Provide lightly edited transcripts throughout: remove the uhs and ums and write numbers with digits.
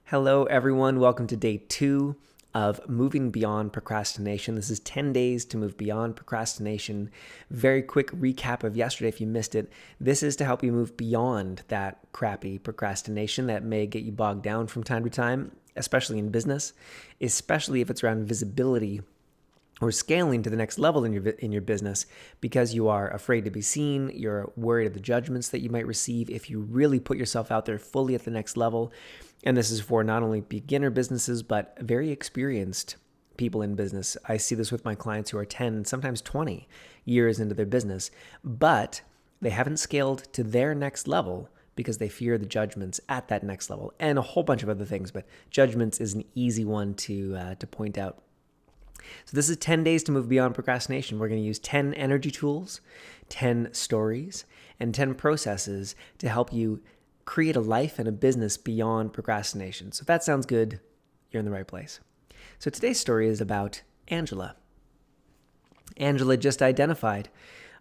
Hello, everyone. Welcome to day 2 of Moving Beyond Procrastination. This is 10 days to move beyond procrastination. Very quick recap of yesterday if you missed it. This is to help you move beyond that crappy procrastination that may get you bogged down from time to time, especially in business, especially if it's around visibility or scaling to the next level in your business because you are afraid to be seen, you're worried of the judgments that you might receive if you really put yourself out there fully at the next level. And this is for not only beginner businesses, but very experienced people in business. I see this with my clients who are 10, sometimes 20 years into their business, but they haven't scaled to their next level because they fear the judgments at that next level and a whole bunch of other things. But judgments is an easy one to point out. So this is 10 days to move beyond procrastination. We're going to use 10 energy tools, 10 stories, and 10 processes to help you create a life and a business beyond procrastination. So if that sounds good, you're in the right place. So today's story is about Angela. Angela just identified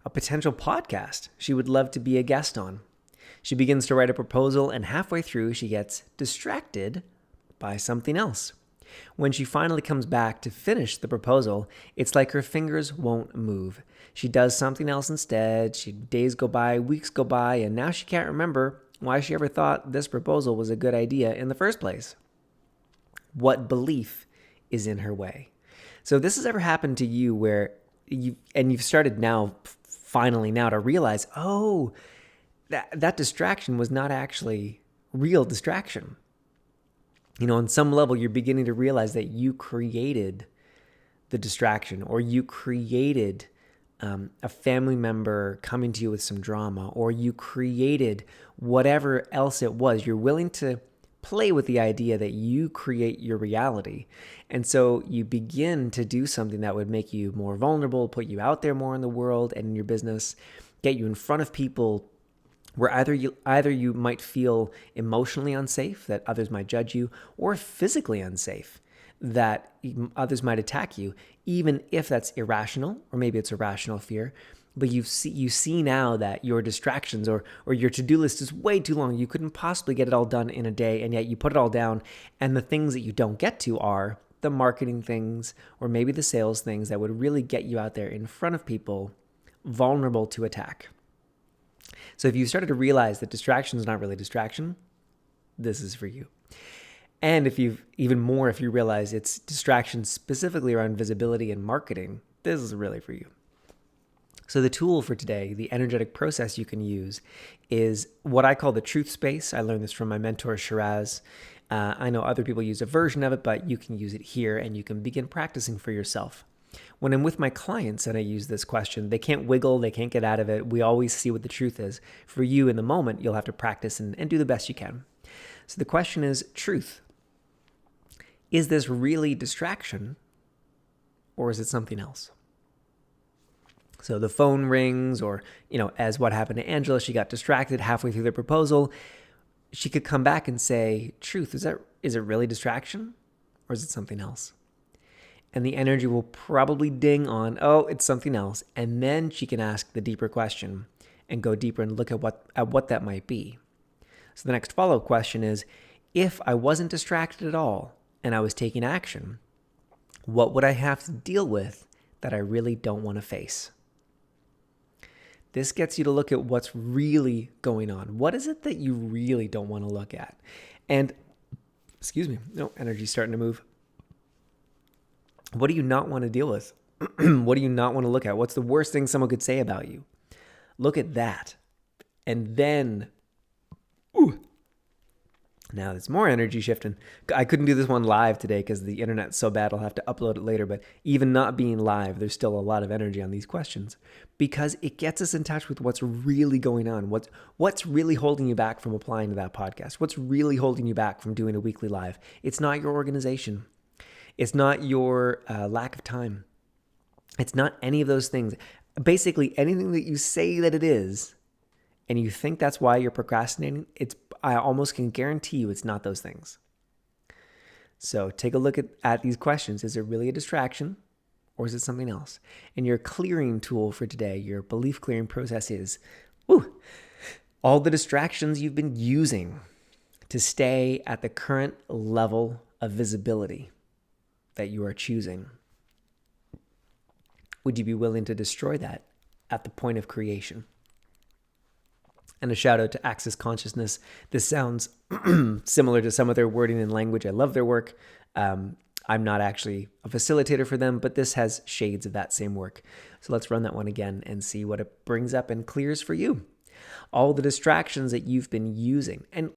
a potential podcast she would love to be a guest on. She begins to write a proposal, and halfway through, she gets distracted by something else. When she finally comes back to finish the proposal, it's like her fingers won't move. She does something else instead. Days go by, weeks go by, and now she can't remember why she ever thought this proposal was a good idea in the first place. What belief is in her way? So this has ever happened to you where you've started finally now to realize, that distraction was not actually real distraction. On some level, you're beginning to realize that you created the distraction, or you created a family member coming to you with some drama, or you created whatever else it was. You're willing to play with the idea that you create your reality. And so you begin to do something that would make you more vulnerable, put you out there more in the world and in your business, get you in front of people where either you might feel emotionally unsafe, that others might judge you, or physically unsafe, that others might attack you, even if that's irrational, or maybe it's a rational fear. But you see now that your distractions or your to-do list is way too long. You couldn't possibly get it all done in a day, and yet you put it all down, and the things that you don't get to are the marketing things, or maybe the sales things that would really get you out there in front of people, vulnerable to attack. So if you started to realize that distraction is not really distraction, this is for you. And if you realize it's distraction specifically around visibility and marketing, this is really for you. So the tool for today, the energetic process you can use, is what I call the truth space. I learned this from my mentor, Shiraz. I know other people use a version of it, but you can use it here and you can begin practicing for yourself. When I'm with my clients and I use this question, they can't wiggle, they can't get out of it. We always see what the truth is. For you in the moment, you'll have to practice and do the best you can. So the question is truth. Is this really distraction, or is it something else? So the phone rings, or, as what happened to Angela, she got distracted halfway through the proposal. She could come back and say, truth, is it really distraction, or is it something else? And the energy will probably ding on, it's something else. And then she can ask the deeper question and go deeper and look at what that might be. So the next follow-up question is, if I wasn't distracted at all and I was taking action, what would I have to deal with that I really don't want to face? This gets you to look at what's really going on. What is it that you really don't want to look at? And, energy's starting to move. What do you not want to deal with? What do you not want to look at? What's the worst thing someone could say about you? Look at that. And then, now there's more energy shifting. I couldn't do this one live today because the internet's so bad I'll have to upload it later. But even not being live, there's still a lot of energy on these questions because it gets us in touch with what's really going on. What's really holding you back from applying to that podcast? What's really holding you back from doing a weekly live? It's not your organization. It's not your lack of time. It's not any of those things. Basically, anything that you say that it is, and you think that's why you're procrastinating, I almost can guarantee you it's not those things. So take a look at these questions. Is it really a distraction, or is it something else? And your clearing tool for today, your belief clearing process is all the distractions you've been using to stay at the current level of visibility that you are choosing? Would you be willing to destroy that at the point of creation? And a shout out to Access Consciousness. This sounds similar to some of their wording and language. I love their work. I'm not actually a facilitator for them, but this has shades of that same work. So let's run that one again and see what it brings up and clears for you. All the distractions that you've been using. And